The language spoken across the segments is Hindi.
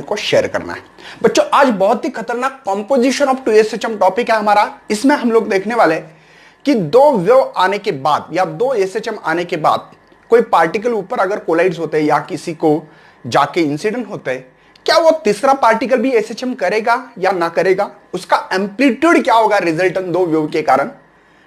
को शेयर करना है। बच्चों आज बहुत ही खतरनाक कॉम्पोजिशन ऑफ 2SHM टॉपिक है हमारा। इसमें हम लोग देखने वाले कि दो वेव आने के बाद या दो SHM आने के बाद कोई पार्टिकल ऊपर अगर कोलाइड्स होते हैं या किसी को जाके इंसिडेंट होते हैं, क्या वो तीसरा पार्टिकल भी SHM करेगा या ना करेगा, उसका एम्पलीट्यूड क्या होगा रिजल्टेंट दो वेव के कारण,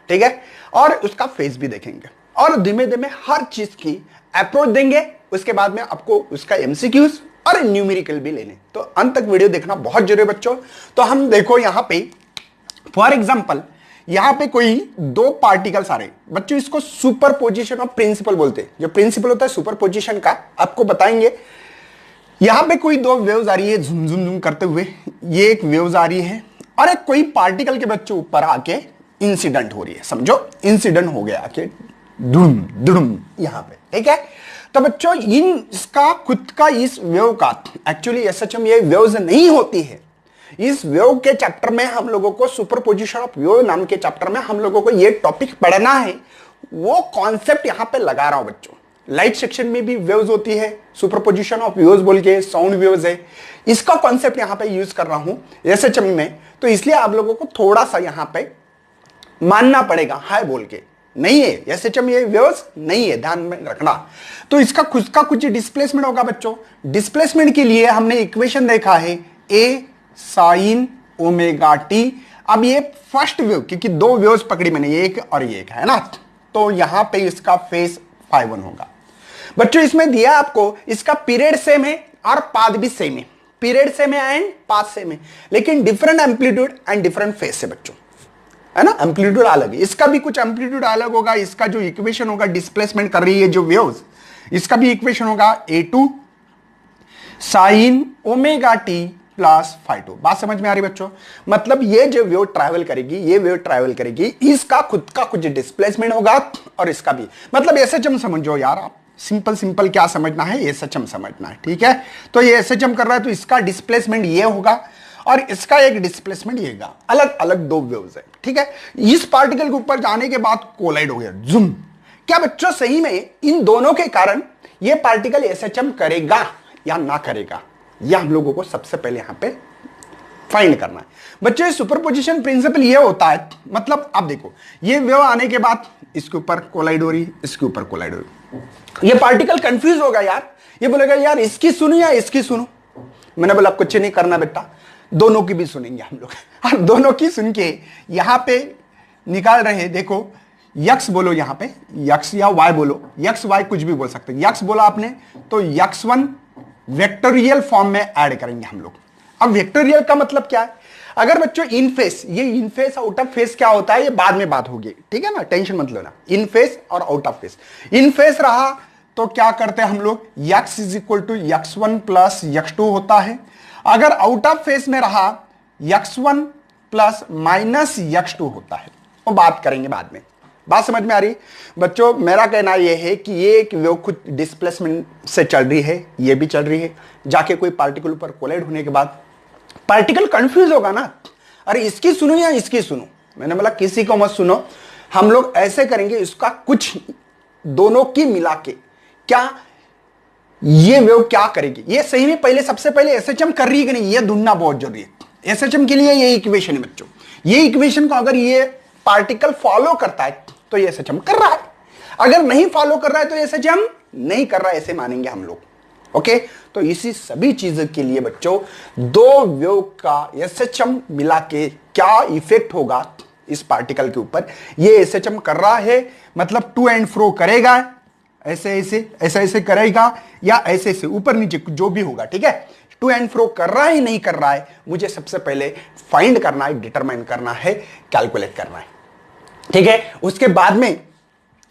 ठीक है, और उसका फेज भी देखेंगे और धीमे धीमे हर चीज की अप्रोच देंगे। उसके बाद में आपको उसका MCQs और न्यूमेरिकल भी लेने, तो अंत तक वीडियो देखना बहुत जरूरी है बच्चों। तो हम देखो यहां पे फॉर एग्जांपल यहां पे कोई दो पार्टिकल्स आ रहे हैं बच्चों, इसको सुपरपोजिशन ऑफ प्रिंसिपल बोलते हैं। जो प्रिंसिपल होता है सुपरपोजिशन का आपको बताएंगे। यहां पे कोई दो वेव्स आ रही है झुम झुम झुम करते हुए, ये एक वेव्स आ रही है और एक कोई पार्टिकल के बच्चों ऊपर आके इंसिडेंट हो रही है, समझो इंसिडेंट हो गया आके दुम दुम यहां पे, ठीक है। तो बच्चों इसका खुद का इस वेव का एक्चुअली SHM ये वेव्स नहीं होती है। इस वेव के चैप्टर में हम लोगों को सुपरपोजिशन ऑफ वेव नाम के चैप्टर में हम लोगों को ये टॉपिक पढ़ना है। वो कॉन्सेप्ट यहां पे लगा रहा हूं बच्चों। लाइट सेक्शन में भी वेव्स होती है, सुपरपोजिशन ऑफ वेव्स बोल के साउंड वेव्स है, इसका कॉन्सेप्ट यहां पे यूज कर रहा हूं SHM में। तो इसलिए आप लोगों को थोड़ा सा यहां पे मानना पड़ेगा हाय बोल के, नहीं है SHM ये वेव्स नहीं है, ध्यान में रखना। तो इसका खुद का कुछ डिस्प्लेसमेंट होगा बच्चों। डिस्प्लेसमेंट के लिए हमने इक्वेशन देखा है A sin ओमेगा t। अब ये फर्स्ट वेव, क्योंकि दो वेव्स पकड़ी मैंने, ये एक और ये एक है ना, तो यहां पे इसका फेस φ1 होगा बच्चों। इसमें दिया आपको इसका पीरियड सेम है और पाथ भी सेम है, पीरियड सेम है एंड पाथ सेम है, लेकिन different amplitude and different face है बच्चों, है ना। एम्पलीट्यूड अलग है, इसका भी कुछ एम्पलीट्यूड अलग होगा। इसका जो इक्वेशन होगा डिस्प्लेसमेंट कर रही है जो वेव्स, इसका भी इक्वेशन होगा A2 sin omega t plus φ2। बात समझ में आ रही बच्चों? मतलब ये जो वेव ट्रैवल करेगी, ये वेव ट्रैवल करेगी, इसका खुद का कुछ डिस्प्लेसमेंट होगा और इसका भी। मतलब SHM समझो यार आप, सिंपल सिंपल क्या समझना है, SHM समझना है, ठीक है। तो ये SHM कर रहा है तो इसका डिस्प्लेसमेंट ये होगा और इसका एक डिस्प्लेसमेंट ये होगा। अलग अलग दो वेव्स है, ठीक है। इस पार्टिकल के ऊपर जाने के बाद कोलाइड हो गया जुम। क्या बच्चों सही में इन दोनों के कारण ये पार्टिकल SHM करेगा या ना करेगा, यह हम लोगों को सबसे पहले यहां पे फाइंड करना है बच्चों। सुपरपोजिशन प्रिंसिपल ये होता है, मतलब आप देखो ये वेव आने के बाद इसके ऊपर कोलाइड हो रही, इसके ऊपर कोलाइड हो रही, ये पार्टिकल कंफ्यूज होगा यार, ये बोलेगा यार इसकी सुनो या इसकी सुनो। मैंने बोला कुछ नहीं करना बेटा, दोनों की भी सुनेंगे हम लोग और दोनों की सुन के यहां पे निकाल रहे हैं। देखो यक्स बोलो, यहां पे यक्स या वाई बोलो, यक्स वाई कुछ भी बोल सकते हैं। यक्स बोला आपने तो x1 वेक्टोरियल फॉर्म में ऐड करेंगे हम लोग। अब वेक्टोरियल का मतलब क्या है? अगर बच्चों इन फेस, ये इन फेस आउट ऑफ फेस क्या होता है ये बाद में बात होगी, ठीक है ना, टेंशन मत लेना। इन फेस और out of phase, in phase रहा तो क्या करते हैं हम लोग, x is equal to x1 plus x2 होता है। अगर आउट ऑफ फेस में रहा x1 प्लस माइनस x2 होता है, वो बात करेंगे बाद में। बात समझ में आ रही बच्चों? मेरा कहना यह है कि ये एक वेव खुद डिस्प्लेसमेंट से चल रही है, ये भी चल रही है, जाके कोई पार्टिकल पर कोलाइड होने के बाद पार्टिकल कंफ्यूज होगा ना, अरे इसकी सुनो या इसकी सुनो। मैंने बोला किसी को मत सुनो, हम लोग ऐसे करेंगे, इसका कुछ दोनों की मिला के क्या ये वेव क्या करेगी, ये सही में पहले सबसे पहले SHM कर रही है कि नहीं, ये ढूंढना बहुत जरूरी है। SHM के लिए ये इक्वेशन है बच्चों, ये इक्वेशन को अगर ये पार्टिकल फॉलो करता है तो ये SHM कर रहा है, अगर नहीं फॉलो कर रहा है तो SHM नहीं कर रहा है, ऐसे मानेंगे हम लोग, ओके। तो इसी सभी चीजों के लिए बच्चों दो वेव का SHM मिला के क्या इफेक्ट होगा इस पार्टिकल के ऊपर, ये SHM कर रहा है मतलब टू एंड फ्रो करेगा, ऐसे ऐसे ऐसे ऐसे करेगा या ऐसे ऐसे ऊपर नीचे जो भी होगा, ठीक है। टू एंड फ्रो कर रहा है नहीं कर रहा है, मुझे सबसे पहले फाइंड करना है, डिटरमाइन करना है, कैलकुलेट करना है, ठीक है। उसके बाद में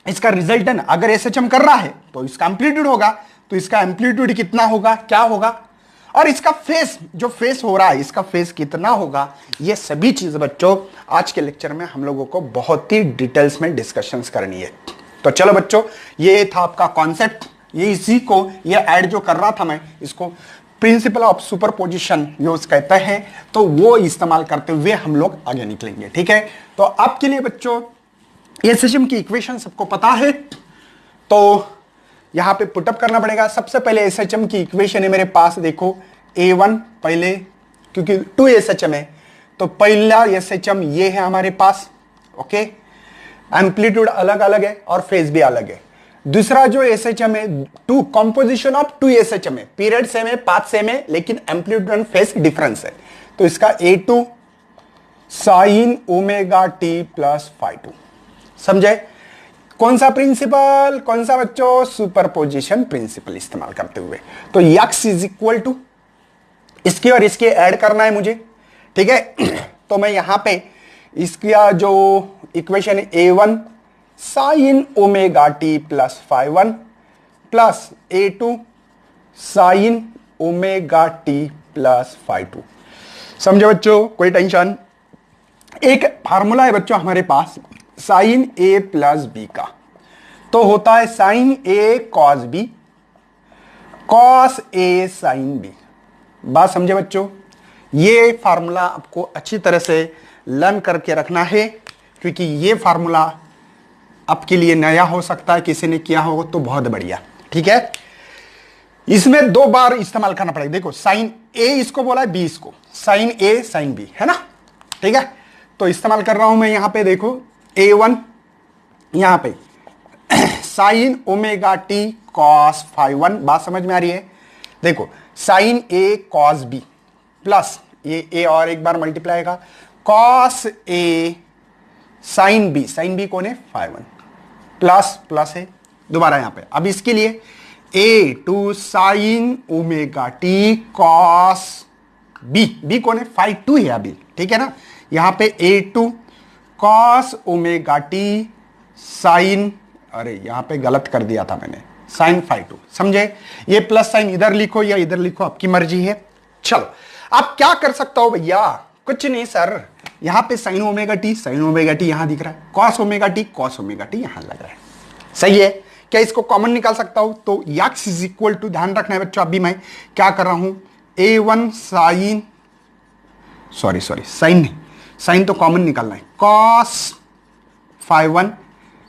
इसका रिजल्टेंट अगर SHM कर रहा है तो इसका एम्पलीट्यूड होगा, तो इसका एम्पलीट्यूड कितना होगा, क्या होगा, और इसका फेस जो फेस हो रहा है इसका फेस कितना होगा, ये सभी चीज बच्चों आज के लेक्चर में हम लोगों को बहुत ही डिटेल्स में डिस्कशंस करनी है। तो चलो बच्चों ये था आपका कॉन्सेप्ट, ये इसी को ये ऐड जो कर रहा था मैं, इसको प्रिंसिपल ऑफ सुपरपोजिशन यूज कहते हैं, तो वो इस्तेमाल करते हुए हम लोग आगे निकलेंगे, ठीक है। तो आपके लिए बच्चों SHM की इक्वेशन सबको पता है, तो यहां पे पुटअप करना पड़ेगा। सबसे पहले SHM की इक्वेशन है मेरे पास, देखो A1 पहले, क्योंकि 2 SHM है तो पहला SHM ये है हमारे पास, ओके। एम्पलीट्यूड अलग अलग है और फेज भी अलग है। दूसरा जो SHM है, टू कंपोजिशन ऑफ 2 SHM है, पीरियड सेम है, पाथ सेम है, लेकिन एम्पलीट्यूड एंड फेज डिफरेंस है। तो इसका A2 sine omega T plus phi 2, समझे? कौन सा प्रिंसिपल, कौन सा बच्चों? सुपरपोजिशन प्रिंसिपल इस्तेमाल करते हुए। तो यक्स इज इक्वल टू इसके और इसके ऐड करना है मुझे, ठीक है। तो मैं यहां पे इसका जो इक्वेशन है A1 sine omega T plus phi 1 plus A2 sine omega T plus phi 2, समझे बच्चों? कोई टेंशन? एक फार्मूला है बच्चों हमारे पास साइन ए प्लस बी का, तो होता है sine A cos B, cos A sine B. बात समझे बच्चों? ये फार्मूला आपको अच्छी तरह से लर्न करके रखना है, क्योंकि ये फार्मूला आपके लिए नया हो सकता है, किसी ने किया हो तो बहुत बढ़िया, ठीक है। इसमें 2 बार इस्तेमाल करना पड़ेगा। देखो साइन ए इसको बोला है, बी इसको, साइन ए साइन बी, है ना, ठीक है। तो इस्तेमाल कर रहा हूं मैं यहां पे, देखो A1 यहां पे sine omega t cos phi 1, बात समझ में आ रही है? देखो sine A cos B plus ये ए और एक बार मल्टीप्लाई का कॉस ए साइन बी कौन है? फाई 1 प्लस प्लस है दोबारा यहां पे। अब इसके लिए A2 sine omega t cos B कौन है? फाई 2 है अभी, ठीक है ना। यहां पे A2 cos omega t sign, अरे यहां पे गलत कर दिया था मैंने, साइन फाई 2, समझे? ये प्लस साइन इधर लिखो या इधर लिखो, आपकी मर्जी है। चलो आप क्या कर सकता हो भैया? कुछ नहीं सर, यहां पे साइन ओमेगा टी यहां दिख रहा है, कॉस ओमेगा टी यहां लग रहा है, सही है। क्या इसको कॉमन निकाल सकता हूं? तो यक्स इज इक्वल टू, ध्यान रखना है बच्चों, अभी मैं क्या कर रहा हूं, A1 साइन, साइन नहीं, साइन तो कॉमन निकालना है, कॉस फाई 1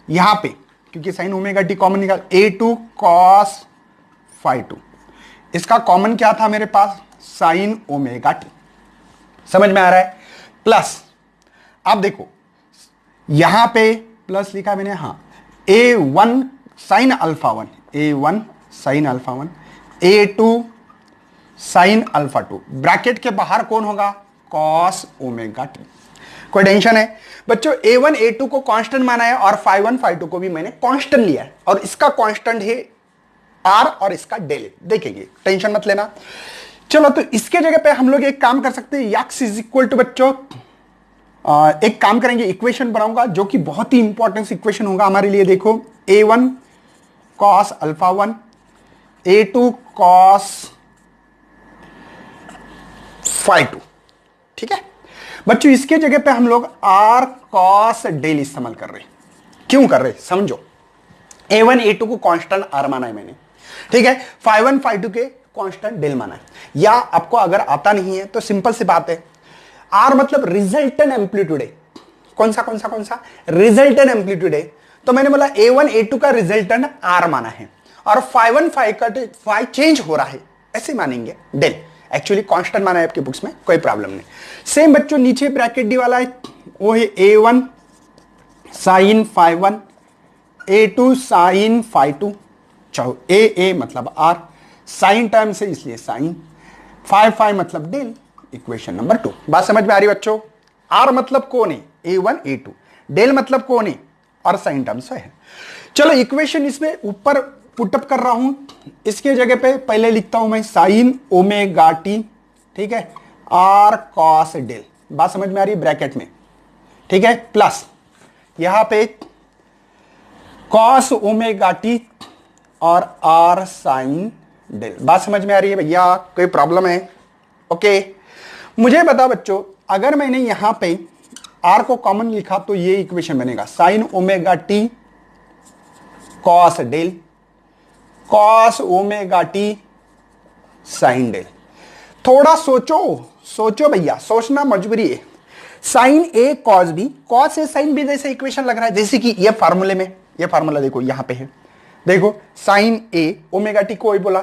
यहां पे, क्योंकि साइन ओमेगा टी कॉमन निकाल, A2 कॉस फाई 2, इसका कॉमन क्या था मेरे पास? साइन ओमेगा टी, समझ में आ रहा है? प्लस अब देखो यहां पे प्लस लिखा मैंने, हाँ, A1 sine alpha 1, A1 sine alpha 1, A2 sine alpha 2, bracket के बाहर कौन होगा? Cos omega T. कोई टेंशन है बच्चों? A1 A2 को कांस्टेंट माना है और फाई 1 फाई 2 को भी मैंने कांस्टेंट लिया है, और इसका कांस्टेंट है R और इसका डेल, देखेंगे, टेंशन मत लेना। चलो तो इसके जगह पे हम लोग एक काम कर सकते हैं, यक्स इज इक्वल टू बच्चों, एक काम करेंगे, इक्वेशन बनाऊंगा जो कि बहुत ही इंपॉर्टेंट इक्वेशन होगा हमारे लिए। देखो A1 cos alpha 1, A2 cos phi 2, ठीक है बच्चों। इसके जगह पे हम लोग R कॉस डेल इस्तेमाल कर रहे हैं। क्यों कर रहे हैं समझो? A1 A2 को कांस्टेंट R माना है मैंने, ठीक है, फाई 1 फाई 2 के कांस्टेंट डेल माना है। या आपको अगर आता नहीं है तो सिंपल सी बात है, R मतलब रिजल्टेंट एम्पलीट्यूड है। कौन सा रिजल्टेंट एम्पलीट्यूड है, तो मैंने बोला A1 A2 का रिजल्टेंट R माना है, और फाई 1 फाई का फाई चेंज हो रहा है, ऐसे मानेंगे डेल। एक्चुअली कांस्टेंट माना है आपके बुक्स में, कोई प्रॉब्लम नहीं। सेम बच्चों नीचे ब्रैकेट डी वाला है, वो है A1 sine phi 1, A2 sine phi 2, चाहो A मतलब R, साइन टर्म से इसलिए साइन, फाई मतलब डेल, इक्वेशन नंबर 2। बात समझ में आ रही बच्चों? R मतलब कौन है? A1 A2, डेल मतलब कौन है? और साइन टर्म से है। चलो इक्वेशन इसमें ऊपर पुटअप कर रहा हूं, इसके जगह पे पहले लिखता हूं मैं साइन ओमेगा टी, ठीक है, R कॉस डेल, बात समझ में आ रही है? ब्रैकेट में, ठीक है, प्लस यहां पे कॉस ओमेगा टी और R साइन डेल। बात समझ में आ रही है भैया? कोई प्रॉब्लम है? ओके मुझे बता बच्चों, अगर मैंने यहां पे R को कॉमन लिखा तो ये इक्वेशन बनेगा, sine omega t cos del, cos omega t sine del. थोड़ा सोचो भैया, सोचना मजबूरी है। Sine A cos B, cos A sine B जैसे इक्वेशन लग रहा है, जैसे कि ये फार्मूले में, ये फार्मूला देखो यहां पे है, देखो साइन ए ओमेगा टी को बोला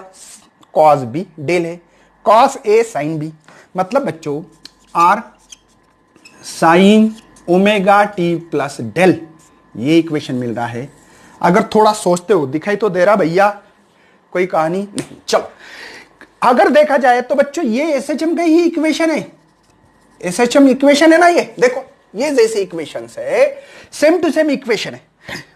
कॉस बी डेल है, कॉस ए साइन बी, मतलब बच्चों R sine omega T plus del, ये इक्वेशन मिल रहा है। अगर थोड़ा सोचते हो, दिखाई तो दे रहा भैया, कोई कहानी नहीं। चलो अगर देखा जाए तो बच्चों ये एसएचएम का ही इक्वेशन है, एसएचएम इक्वेशन है ना, ये देखो ये जैसे इक्वेशन है, सेम टू सेम इक्वेशन है।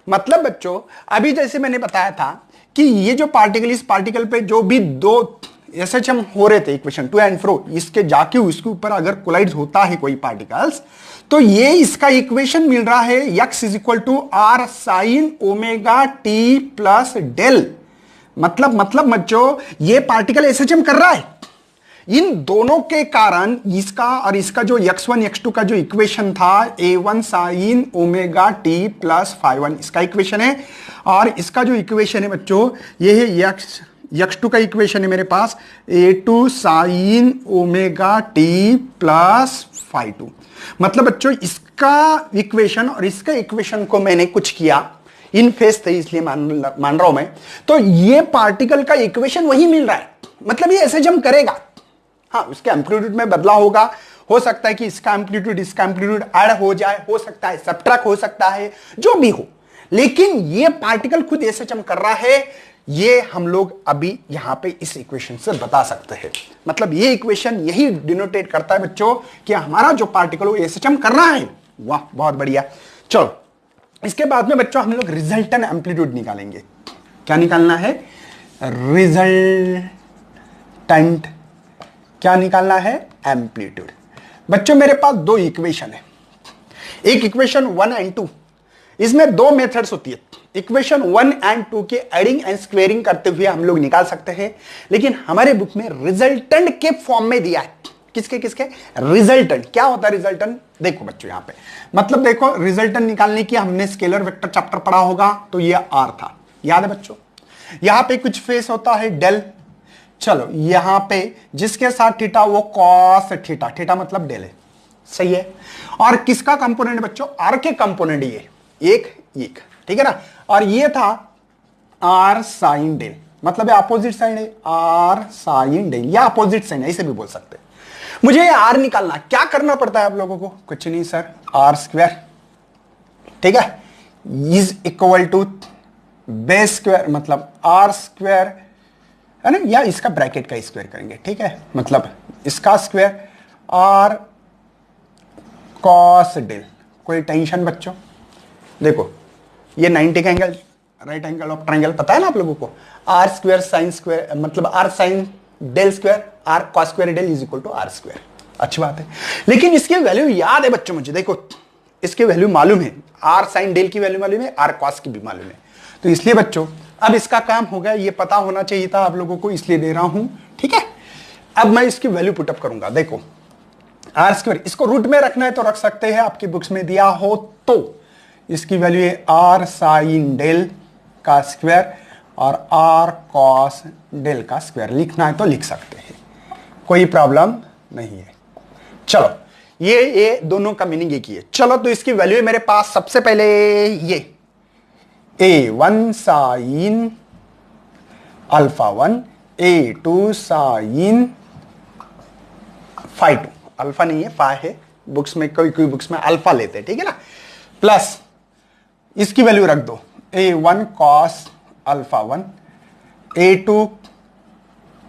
मतलब बच्चों अभी जैसे मैंने बताया था कि ये जो पार्टिकल, इस पार्टिकल पे जो भी दो एसएचएम हो रहे थे इक्वेशन टू एंड फ्रो, इसके जाके उसके ऊपर अगर कोलाइड होता है कोई पार्टिकल्स, तो ये इसका इक्वेशन मिल रहा है x is equal to R sine omega T plus del. मतलब बच्चों ये पार्टिकल एसएचएम कर रहा है। इन दोनों के कारण इसका और इसका जो x1 x2 का जो इक्वेशन था a1 sine omega T plus φ1, इसका इक्वेशन है। और इसका जो इक्वेशन है बच्चों ये है x2 का इक्वेशन है मेरे पास a2 sine omega T plus φ2। मतलब बच्चों इसका इक्वेशन और इसका इक्वेशन को मैंने कुछ किया, इन फेस थे इसलिए मान रहा हूं मैं, तो ये पार्टिकल का इक्वेशन वही मिल रहा है। मतलब ये एसएचएम करेगा, हाँ उसके एम्पलीट्यूड में बदलाव होगा, हो सकता है कि इसका एम्पलीट्यूड इसका एम्पलीट्यूड ऐड हो जाए, हो सकता है सबट्रैक्ट हो सकता है, जो भी हो, लेकिन ये पार्टिकल खुद एसएचएम कर रहा है। ये हम लोग अभी यहां पे इस इक्वेशन से बता सकते हैं। मतलब ये इक्वेशन यही डिनोटेट करता है बच्चों कि हमारा जो पार्टिकल वो एसएचएम कर रहा है। वाह बहुत बढ़िया। चलो इसके बाद में बच्चों हम लोग रिजल्टेंट एम्पलीट्यूड निकालेंगे। क्या निकालना है? रिजल्टेंट क्या निकालना है? एम्पलीट्यूड। बच्चों मेरे पास दो इक्वेशन है, एक इक्वेशन 1 एंड 2, इसमें दो मेथड्स होती है। इक्वेशन 1 एंड 2 के एडिंग एंड स्क्वेयरिंग करते हुए हम लोग निकाल सकते हैं, लेकिन हमारे बुक में रिजल्टेंट के फॉर्म में दिया है। किसके किसके? रिजल्टेंट। क्या होता है रिजल्टेंट? देखो बच्चों यहां पे, मतलब देखो रिजल्टेंट निकालने की हमने स्केलर वेक्टर चैप्टर पढ़ा होगा, तो ये आर था, याद है बच्चों। यहां पे कुछ फेस होता है डेल, चलो यहां पे जिसके साथ थीटा वो कॉस थीटा, थीटा मतलब डेल है, सही है। और किसका कंपोनेंट बच्चों? आर के कंपोनेंट, ये एक, ठीक है ना। और ये था आर साइन डेल, मतलब अपोजिट साइन है, आर साइन डेल या अपोजिट साइन ऐसे भी बोल सकते हैं। मुझे आर निकालना, क्या करना पड़ता है आप लोगों को? कुछ नहीं सर, आर स्क्वायर, ठीक है, is equal to base square, मतलब आर स्क्वायर है ना, या इसका ब्रैकेट का स्क्वायर करेंगे, ठीक है, मतलब इसका स्क्वायर आर कॉस डेल। कोई टेंशन बच्चों? देखो ये 90 का angle, right angle of triangle पता है ना आप लोगों को, आर स्क्वायर साइन स्क्वायर, मतलब R sine del square R cos square del is equal to R square. अच्छी बात है, लेकिन इसकी वैल्यू याद है बच्चों मुझे, देखो इसकी वैल्यू मालूम है, आर साइन डेल की वैल्यू मालूम है, आर कॉस की भी मालूम है। तो इसलिए बच्चों अब इसका काम हो गया, ये पता होना चाहिए था आप लोगों को, इसलिए दे रहा हूं, ठीक है। अब मैं इसकी वैल्यू पुटअप करूंगा। देखो आर स्क्वायर, इसको रूट में रखना है तो रख सकते हैं, आपकी बुक्स में दिया हो तो। इसकी वैल्यू है आर साइन डेल का स्क्वायर और आर कॉस डेल का स्क्वायर, लिखना है तो लिख सकते हैं, कोई प्रॉब्लम नहीं है। चलो ये दोनों का मीनिंग एक ही है। चलो तो इसकी वैल्यू है मेरे पास, सबसे पहले ये A1 sine alpha 1, A2 sign φ2, alpha नहीं है φ है, बुक्स में कोई बुक्स में अल्फा लेते हैं, ठीक है ना, प्लस इसकी वैल्यू रख दो A1 cos alpha 1, A2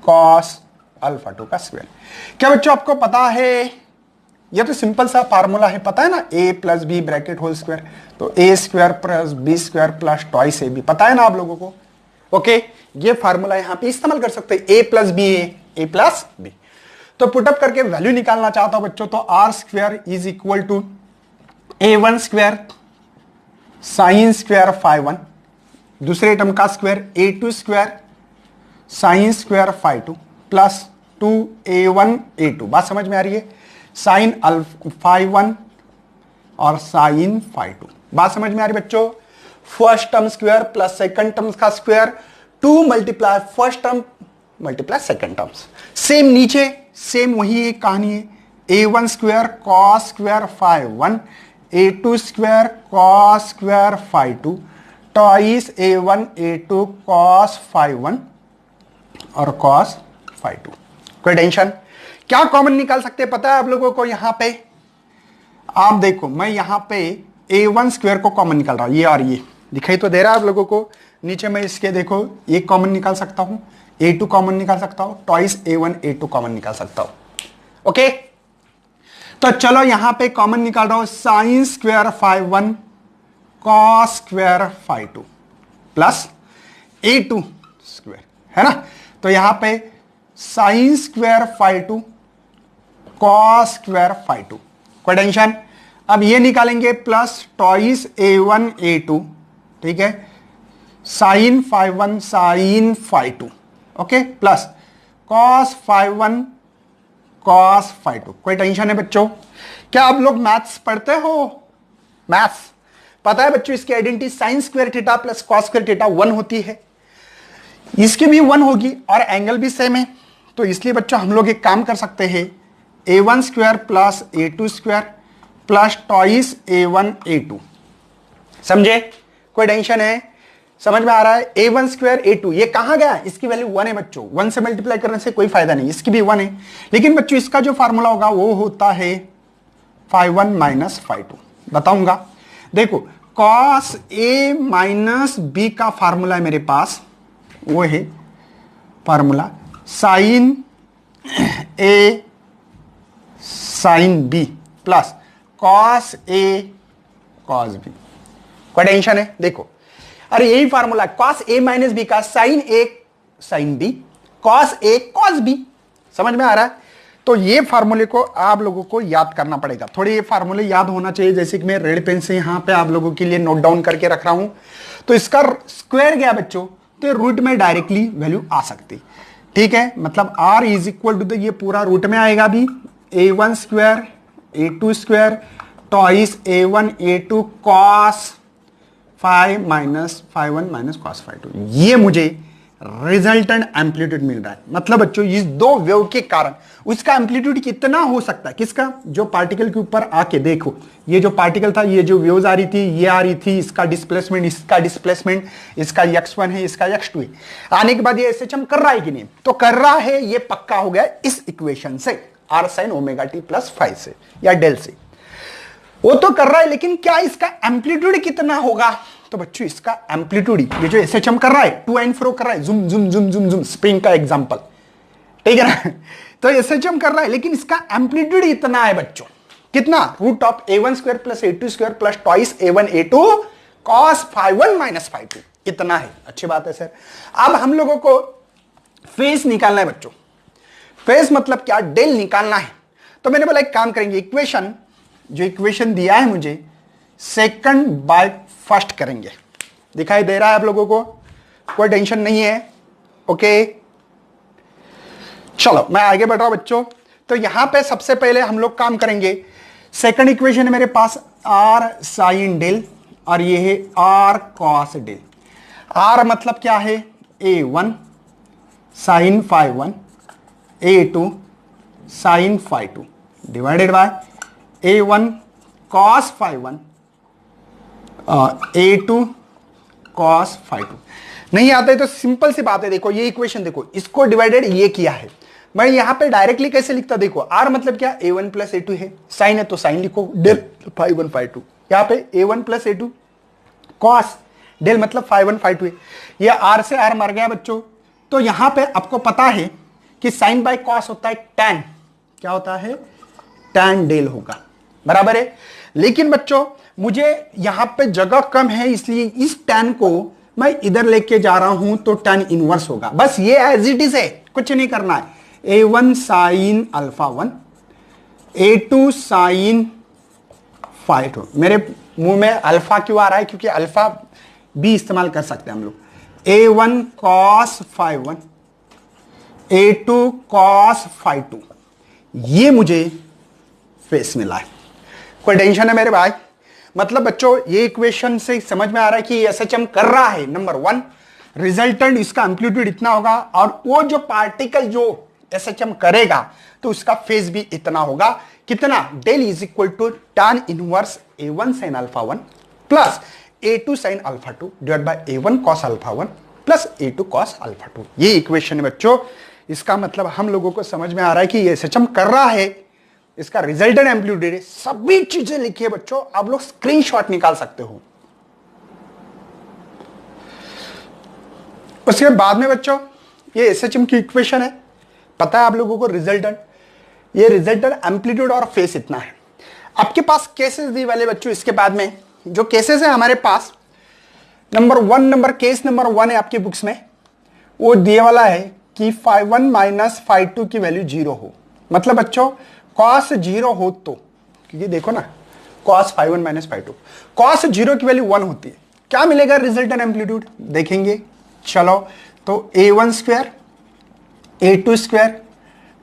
cos alpha 2 का स्क्वायर। क्या बच्चों आपको पता है, ये तो सिंपल सा फार्मूला है, पता है ना, a plus B bracket whole square, तो a square plus B square plus twice A B, पता है ना आप लोगों को। ओके, ये फार्मूला यहां पे इस्तेमाल कर सकते हैं, a plus B A plus B. तो पुटअप करके वैल्यू निकालना चाहता हूं बच्चों, तो R square is equal to A1 square sine square φ1, दूसरे टर्म का square A2 square sine square φ2 plus 2A1 A2। बात समझ में आ रही है? साइन φ1 और साइन φ2, बात समझ में आ रही बच्चों? First term square plus second term का square, 2 multiply first term multiply second terms, same नीचे सेम वही एक कहानी है। A1 square cos square φ1, A2 square cos square φ2, twice A1 A2 cos φ1 और कॉस φ2। कोई टेंशन? क्या कॉमन निकाल सकते हैं पता है आप लोगों को? यहां पे आप देखो, मैं यहां पे a1 स्क्वायर को कॉमन निकाल रहा हूं, ये और ये दिखाई तो दे रहा है आप लोगों को। नीचे मैं इसके देखो एक कॉमन निकाल सकता हूं, a2 कॉमन निकाल सकता हूं, ट्वाइस a1 a2 कॉमन निकाल सकता हूं। ओके, तो चलो यहां पे कॉमन निकाल रहा हूं, sine square five one cos square five two plus a2 square, है ना। तो यहां पे sine square five two cos square five two, कोई टेंशन? अब ये निकालेंगे प्लस ट्वाइस a1 a2, ठीक है, sine five one sine five two, okay, plus cos five one cos five two. कोई टेंशन है बच्चों? क्या आप लोग मैथ्स पढ़ते हो? मैथ्स पता है बच्चों, इसकी identity sine square theta plus cos square theta 1 होती है, इसकी भी 1 होगी और एंगल भी सेम है। तो इसलिए बच्चों हम लोग एक काम कर सकते हैं, a1 square plus a2 square plus twice a1 a2, समझे? कोई टेंशन है? समझ में आ रहा है? a1 स्क्वायर a2 ये कहां गया? इसकी वैल्यू 1 है बच्चों, 1 से मल्टीप्लाई करने से कोई फायदा नहीं, इसकी भी 1 है। लेकिन बच्चों इसका जो फार्मूला होगा वो होता है 5 1 माइनस 5 2, बताऊंगा। देखो cos a माइनस b का फार्मूला है मेरे पास, वो है formula sine a sine b plus cos a cos b। कोई टेंशन है? देखो, अरे यही formula cos a minus B का sine a sine b cos a cos b, समझ में आ रहा है? तो ये फार्मूले को आप लोगों को याद करना पड़ेगा, थोड़े ये फार्मूले याद होना चाहिए। जैसे कि मैं रेड पेन से यहां पे आप लोगों के लिए नोट डाउन करके रख रहा हूं। तो इसका स्क्वायर गया बच्चों, तो रूट में डायरेक्टली वैल्यू आ सकती, ठीक है। मतलब r इज इक्वल टू, ये पूरा रूट में आएगा भी, a1 square a2 square twice a1 a2 cos 5 minus 5 1 minus cos 5 2, ये मुझे रिजल्टेंट एम्पलीट्यूड मिल रहा है। मतलब बच्चों इस दो वेव के कारण उसका एम्पलीट्यूड कितना हो सकता है, किसका? जो पार्टिकल के ऊपर आके देखो, ये जो पार्टिकल था, ये जो वेव्स आ रही थी, ये आ रही थी, इसका डिस्प्लेसमेंट, इसका डिस्प्लेसमेंट, इसका x1 है, इसका x2 है, आने के बाद ये SHM कर रहा है कि नहीं? तो कर रहा है, ये पक्का हो गया इस इक्वेशन से, r sin omega t plus 5 से या डेल से, वो तो कर रहा है। लेकिन क्या इसका एम्पलीट्यूड कितना होगा? तो बच्चों इसका एम्पलीट्यूड, ये जो SHM कर रहा है, टू एंड फ्रो कर रहा है, जुम जुम जुम जुम जुम, स्प्रिंग का एग्जांपल, ठीक है ना। तो SHM कर रहा है, लेकिन इसका एम्पलीट्यूड इतना है बच्चों, कितना? Root of a1 square plus a2 square plus twice a1 a2 cos 5 1 minus 5 2, इतना है। अच्छी बात है सर। अब हम लोगों को फेस निकालना है बच्चों। फेस मतलब क्या? डेल निकालना है। तो मैंने बोला एक काम करेंगे, इक्वेशन, जो इक्वेशन दिया है मुझे, सेकंड बाय फर्स्ट करेंगे। दिखाई दे रहा है आप लोगों को? कोई टेंशन नहीं है? ओके, चलो मैं आगे बढ़ रहा हूं बच्चों। तो यहां पे सबसे पहले हम लोग काम करेंगे, सेकंड इक्वेशन है मेरे पास r साइन डेल और ये है r कॉस डेल। r मतलब क्या है? a1 sine 5 1 a2 sine 5 2 divided by a1 cos 5 1 a2 cos 5 2। नहीं आता है तो सिंपल सी बात है, देखो ये इक्वेशन देखो, इसको डिवाइडेड ये किया है, मैं यहां पे डायरेक्टली कैसे लिखता? देखो r मतलब क्या? a1 प्लस a2 है, साइन है तो साइन लिखो, डेल 5 1 5 2, यहां पे a1 plus a2 cos del मतलब 5 1 5 2 है। ये r से r मर गया बच्चों। तो यहां पे आपको पता है कि साइन बाय कॉस होता है tan, क्या होता है? tan डेल होगा, बराबर है। लेकिन बच्चों मुझे यहां पे जगह कम है, इसलिए इस tan को मैं इधर लेके जा रहा हूं, तो tan इनवर्स होगा। बस ये एज इट इज है, कुछ नहीं करना है। a1 sine alpha 1 a2 sine 5 2। मेरे मुंह में अल्फा क्यों आ रहा है? क्योंकि अल्फा भी इस्तेमाल कर सकते हैं हम लोग। a1 cos 5 1 a2 cos 5 2, ये मुझे फेस मिला है। कोई टेंशन है मेरे भाई? मतलब बच्चों ये इक्वेशन से समझ में आ रहा है कि SHM कर रहा है, नंबर 1, रिजल्टेंट इसका एम्पलीट्यूड इतना होगा, और वो जो पार्टिकल जो SHM करेगा तो उसका फेस भी इतना होगा। कितना? Del is equal to tan inverse a1 sin alpha 1 plus a2 sin alpha 2 divide by a1 cos alpha 1 plus a2 cos alpha 2। ये इक्वेशन है बच्चों, इसका मतलब हम लोगों को समझ में आ रहा है कि ये SHM कर रहा है, इसका रिजल्टेंट एम्पलीट्यूड है। सभी चीजें लिखिए बच्चों, आप लोग स्क्रीनशॉट निकाल सकते हो। उसके बाद में बच्चों ये SHM की इक्वेशन है, पता है आप लोगों को रिजल्टेंट, ये रिजल्टेंट एम्पलीट्यूड और फेस इतना है। आपके पास केसेस दी वाले बच्चों, इसके बाद में जो केसेस है हमारे पास, केस नंबर 1 है आपकी बुक्स में, वो दिए वाला है कि φ1 माइनस φ2 की वैल्यू 0 हो। मतलब बच्चों cos 0 हो तो, क्योंकि देखो ना cos φ1 माइनस φ2, cos 0 की वैल्यू 1 होती है, क्या मिलेगा रिजल्टेंट एम्पलीट्यूड देखेंगे। चलो तो a1 square a2 square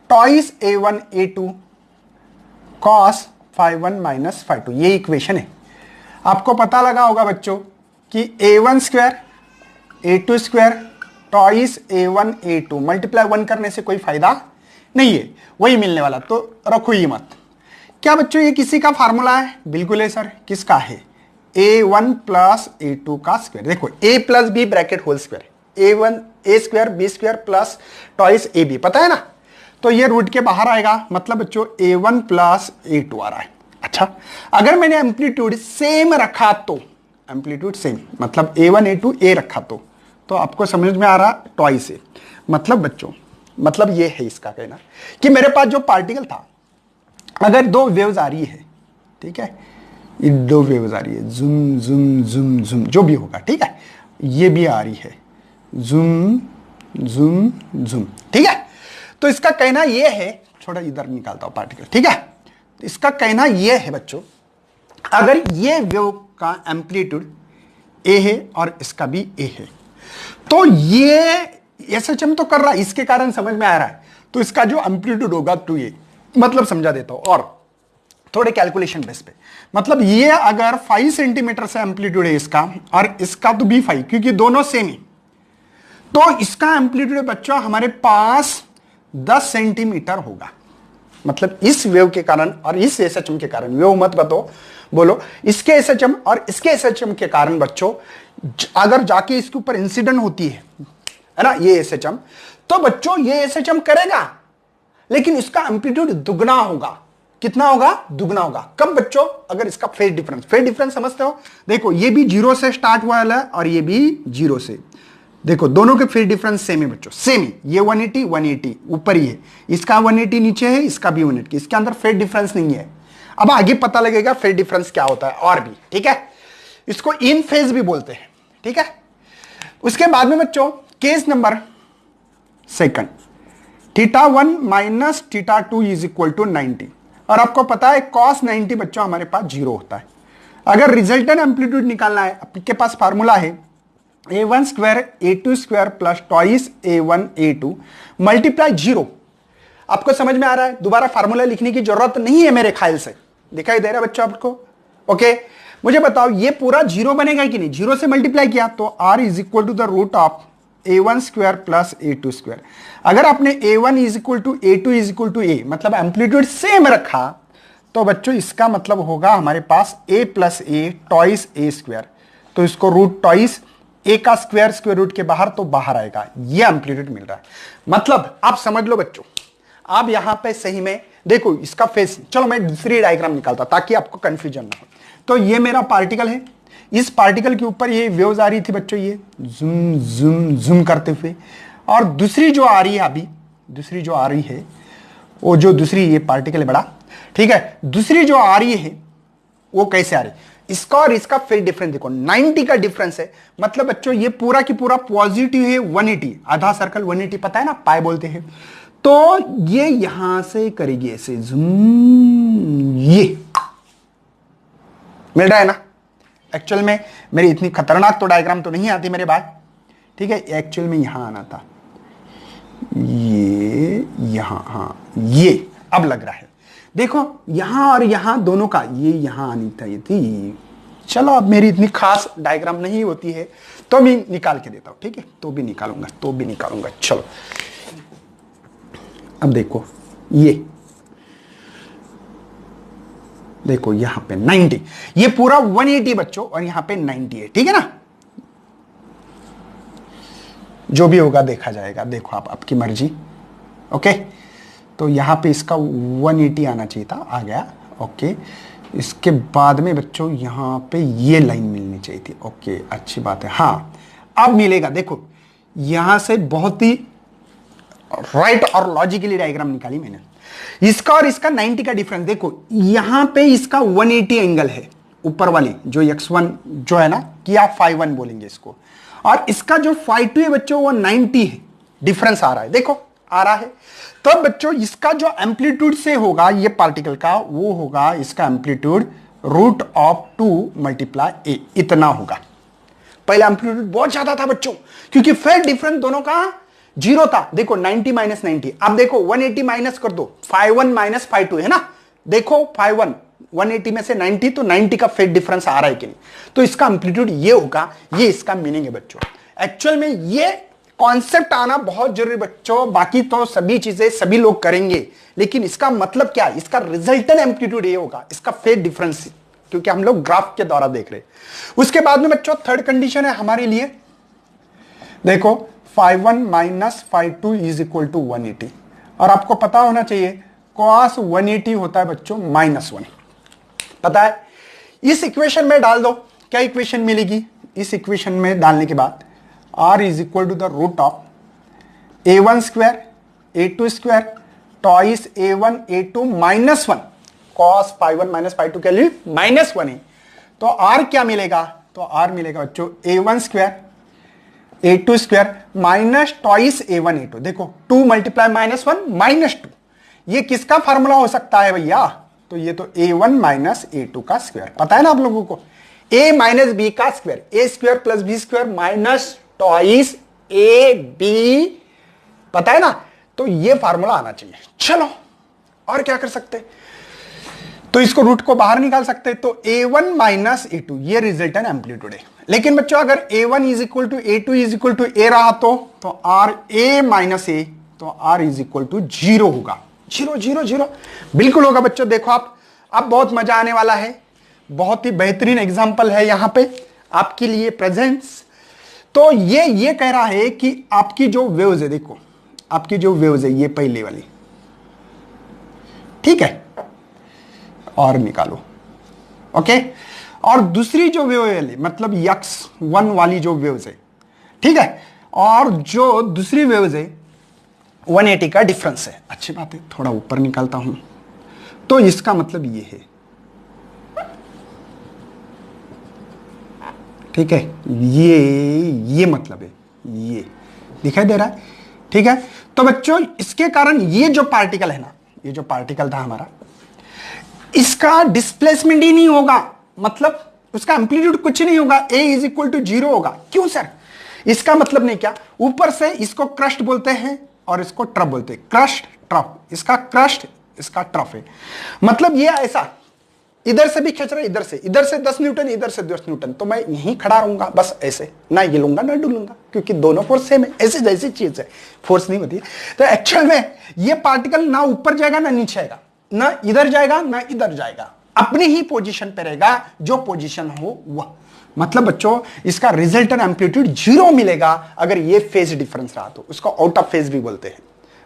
twice a1 a2 cos φ1 minus φ2, ये इक्वेशन है। आपको पता लगा होगा बच्चों कि a1 square a2 square twice a1 a2, multiply 1 करने से कोई फायदा नहीं है, वही मिलने वाला, तो रखो ही मत। क्या बच्चों ये किसी का फार्मूला है? बिल्कुल है सर। किसका है? a1 प्लस a2 का स्क्वायर। देखो a plus B bracket whole square, a1 a square B square plus twice A B, पता है ना, तो ये रूट के बाहर आएगा, मतलब बच्चों a1 प्लस a2 आ रहा है। अच्छा, अगर मैंने एम्पलीट्यूड सेम रखा तो, एम्पलीट्यूड सेम मतलब a1 a2 a रखा तो आपको समझ में आ रहा टॉइस ए, मतलब बच्चों मतलब ये है इसका कहना कि मेरे पास जो पार्टिकल था, अगर दो वेव्स आ रही है, ठीक है, ये दो वेव्स आ रही है, जुम जुम जुम जुम जो भी होगा, ठीक है, ये भी आ रही है, जुम जुम जुम, ठीक है। तो इसका कहना ये है, थोड़ा इधर निकालता हूं पार्टिकल, ठीक है, इसका कहना ये है बच्चों, अगर ये वेव का एम्पलीट्यूड ए है और इसका भी ए है, तो ये SHM तो कर रहा है, इसके कारण समझ में आ रहा है, तो इसका जो एम्पलीट्यूड होगा 2a, मतलब समझा देता हूं और थोड़े कैलकुलेशन बेस पे, मतलब ये अगर 5 सेंटीमीटर से एम्पलीट्यूड है इसका और इसका तो भी 5, क्योंकि दोनों सेम ही, तो इसका एम्पलीट्यूड बच्चों हमारे पास 10 सेंटीमीटर होगा। मतलब इस वेव के कारण और इस SHM के कारण, वेव मत बोलो, इसके SHM और इसके SHM के कारण बच्चों अगर जाके इसके ऊपर इंसिडेंट होती है ना ये SHM, तो बच्चों ये SHM करेगा, लेकिन इसका एम्पलीट्यूड दुगना होगा। कितना होगा? दुगना होगा। कब बच्चों? अगर इसका फेज डिफरेंस समझते हो, देखो ये भी 0 से स्टार्ट हुआ है और ये भी 0 से, देखो दोनों के फेज डिफरेंस सेम है बच्चों, सेम ही, ये 180 ऊपर ही है, इसका 180 नीचे है, इसका भी 180, इसके अंदर फेज डिफरेंस नहीं है। अब आगे पता लगेगा फेज डिफरेंस क्या होता है और भी, ठीक है, इसको इन फेज भी बोलते हैं, ठीक है। उसके बाद में बच्चों case number 2, θ1 minus θ2 is equal to 90, और आपको पता है cos 90 बच्चों हमारे पास 0 होता है। अगर रिजल्टेंट एम्पलीट्यूड निकालना है, आपके पास फार्मूला है a1 square a2 square plus twice a1 a2 multiply 0। आपको समझ में आ रहा है? दोबारा फार्मूला लिखने की जरूरत नहीं है मेरे ख्याल से, दिखाई दे रहा है बच्चों आपको? ओके, मुझे बताओ ये पूरा 0 बनेगा कि नहीं? 0 से मल्टीप्लाई किया तो r is equal to the root of a1 square plus a2 square. अगर आपने a1 is equal to a2 is equal to a, मतलब एम्पलीट्यूड सेम रखा, तो बच्चों इसका मतलब होगा हमारे पास a plus a twice a square, तो इसको रूट टॉइस a का स्क्वायर रूट के बाहर, तो बाहर आएगा, ये एम्पलीट्यूड मिल रहा है। मतलब आप समझ लो बच्चों, आप यहां पे सही में देखो इसका फेस, चलो मैं दूसरी डायग्राम निकालता ताकि आपको कंफ्यूजन ना हो। तो ये मेरा पार्टिकल है, इस पार्टिकल के ऊपर ये वेव्स आ रही थी बच्चों, ये जूम जूम जूम करते हुए, और दूसरी जो आ रही है अभी, दूसरी जो आ रही है वो जो दूसरी ये पार्टिकल है बड़ा, ठीक है, दूसरी जो आ रही है वो कैसे आ रही है? इसका और इसका फेज डिफरेंस देखो, 90 का डिफरेंस है, मतलब बच्चों ये पूरा की पूरा पॉजिटिव है 180, आधा सर्कल 180 पता है ना, पाई बोलते हैं, तो ये यहां से करेगी ऐसे जूम, ये मिल रहा है ना। एक्चुअल में मेरी इतनी खतरनाक तो डायग्राम तो नहीं आती मेरे भाई, ठीक है, एक्चुअल में यहां आना था, ये यहां, हाँ ये अब लग रहा है, देखो यहां और यहां दोनों का, ये यहां आनी चाहिए थी। चलो अब मेरी इतनी खास डायग्राम नहीं होती है तो मैं निकाल के देता हूं, ठीक है, तो भी निकालूंगा। चलो अब देखो, ये देखो यहां पे 90, ये पूरा 180 बच्चों, और यहां पे 90 है, ठीक है ना, जो भी होगा देखा जाएगा, देखो आप आपकी मर्जी, ओके, तो यहां पे इसका 180 आना चाहिए था, आ गया। ओके, इसके बाद में बच्चों यहां पे ये लाइन मिलनी चाहिए थी। ओके, अच्छी बात है। हाँ, अब मिलेगा। देखो यहां से बहुत ही राइट और लॉजिकली डायग्राम निकाली मैंने। इसका और इसका 90 का डिफरेंस देखो, यहां पे इसका 180 एंगल है, ऊपर वाली जो x1 जो है ना, कि आप φ1 बोलेंगे इसको, और इसका जो φ2 है बच्चों वो 90 है। डिफरेंस आ रहा है, देखो आ रहा है। तो बच्चों इसका जो एम्पलीट्यूड से होगा ये पार्टिकल का, वो होगा इसका एम्पलीट्यूड √2 × a, इतना होगा। पहले एम्पलीट्यूड बहुत ज्यादा था बच्चों, क्योंकि फेज डिफरेंस दोनों का 0 था। देखो 90 - 90, अब देखो 180 माइनस कर दो, φ1 - φ2 है ना। देखो φ1 180 में से 90, तो 90 का फेज डिफरेंस आ रहा है कि नहीं, तो इसका एम्पलीट्यूड ये होगा। ये इसका मीनिंग है बच्चों। एक्चुअल में ये कॉन्सेप्ट आना बहुत जरूरी बच्चों, बाकी तो सभी चीजें सभी लोग करेंगे, लेकिन इसका मतलब क्या है, इसका रिजल्टेंट एम्पलीट्यूड ये होगा, इसका फेज डिफरेंस, क्योंकि हम लोग ग्राफ के द्वारा देख रहे हैं। उसके बाद में बच्चों थर्ड कंडीशन है हमारे लिए, देखो φ1 - φ2 = 180, और आपको पता होना चाहिए cos 180 होता है बच्चों -1, पता है। इस इक्वेशन में डाल दो, क्या इक्वेशन मिलेगी, इस इक्वेशन में डालने के बाद r = √a1² a2² twice a1 a2 -1, cos φ1 - φ2 के लिए -1 है, तो r क्या मिलेगा, तो r मिलेगा बच्चों a1² a2² minus twice a1 a2। देखो 2 × -1 -2, ये किसका फार्मूला हो सकता है भैया, तो ये तो a1 - a2 का स्क्वायर, पता है ना आप लोगों को, a - b का square, a² + b² minus twice ab, पता है ना, तो ये फार्मूला आना चाहिए। चलो और क्या कर सकते, तो इसको रूट को बाहर निकाल सकते हैं, तो a1 - a2 ये रिजल्टेंट एम्पलीट्यूड है। लेकिन बच्चों अगर a1 = a2 = a रहा तो r a - a, तो r = 0 होगा। 0 0 0 बिल्कुल होगा बच्चों। देखो आप, अब बहुत मजा आने वाला है, बहुत ही बेहतरीन एग्जांपल है यहां पे आपके लिए प्रेजेंस। तो ये कह रहा है कि आपकी जो वेव्स है, देखो आपकी जो वेव्स है ये पहले वाली, ठीक है, और निकालो। ओके, और दूसरी जो वेव है मतलब x1 वाली जो वेव्स है, ठीक है, और जो दूसरी वेव्स है 180 का डिफरेंस है। अच्छी बात है, थोड़ा ऊपर निकालता हूं, तो इसका मतलब ये है, ठीक है, ये मतलब है, ये दिखाई दे रहा है, ठीक है। तो बच्चों इसके कारण ये जो पार्टिकल है ना, ये जो पार्टिकल था हमारा, इसका डिस्प्लेसमेंट ही नहीं होगा, मतलब उसका एम्पलीट्यूड कुछ नहीं होगा, a = 0 होगा। क्यों सर, इसका मतलब नहीं क्या, ऊपर से इसको क्रस्ट बोलते हैं और इसको ट्रफ बोलते हैं, क्रस्ट ट्रफ, इसका क्रस्ट इसका ट्रफ है। मतलब ये ऐसा इधर से भी खींच रहा है, इधर से 10 न्यूटन, इधर से 10 न्यूटन, तो मैं यहीं खड़ा रहूंगा बस ऐसे, ना हिलूंगा ना डुलूंगा, क्योंकि दोनों फोर्स सेम है, ऐसे जैसी चीज है, फोर्स नहीं होती। तो एक्चुअल में ये पार्टिकल ना ऊपर जाएगा ना नीचे आएगा, ना इधर जाएगा ना इधर जाएगा, अपनी ही पोजीशन पे रहेगा, जो पोजीशन हो वह। मतलब बच्चों इसका रिजल्टेंट एम्पलीट्यूड 0 मिलेगा अगर ये फेज डिफरेंस रहा तो, उसको आउट ऑफ फेज भी बोलते हैं।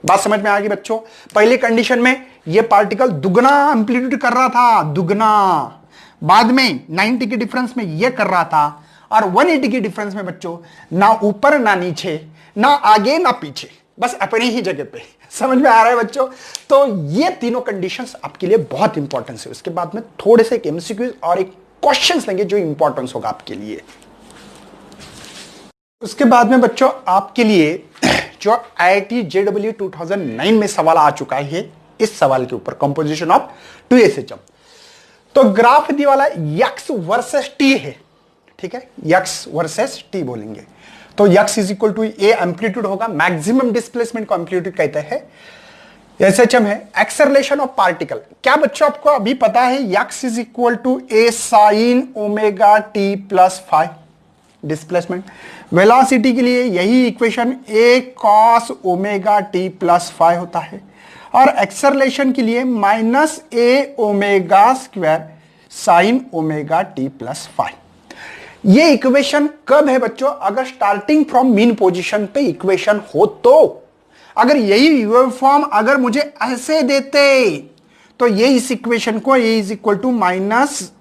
बात समझ में आ गई बच्चों। पहले कंडीशन में ये पार्टिकल दुगना एम्पलीट्यूड कर रहा था, दुगना, बाद में 90 के डिफरेंस में ये कर रहा था, और 180 के डिफरेंस में बच्चों ना ऊपर ना नीचे, ना आगे ना पीछे, बस अपनी ही जगह पे। समझ में आ रहा है बच्चों। तो ये तीनों कंडीशंस आपके लिए बहुत इंपॉर्टेंस है। उसके बाद में थोड़े से एमसीक्यूज और एक क्वेश्चंस लेंगे जो इंपॉर्टेंस होगा आपके लिए। उसके बाद में बच्चों आपके लिए जो IIT JEE 2009 में सवाल आ चुका है, इस सवाल के ऊपर कंपोजिशन ऑफ 2SHM। तो ग्राफ दिया वाला x वर्सेस t है, ठीक है, x वर्सेस t बोलेंगे। तो x = a एम्पलीट्यूड होगा, मैक्सिमम डिस्प्लेसमेंट को एम्पलीट्यूड कहते हैं। SHM है एक्सेलरेशन ऑफ पार्टिकल। क्या बच्चों आपको अभी पता है x = a sin ωt + phi displacement. Velocity के लिए यही equation a cos ωt + phi होता है, और एक्सेलरेशन के लिए -a ω² sin ωt + phi। ये इक्वेशन कब है बच्चों, अगर स्टार्टिंग फ्रॉम मीन पोजीशन पे इक्वेशन हो तो। अगर यही वेव फॉर्म अगर मुझे ऐसे देते तो ये इस इक्वेशन को A is equal to minus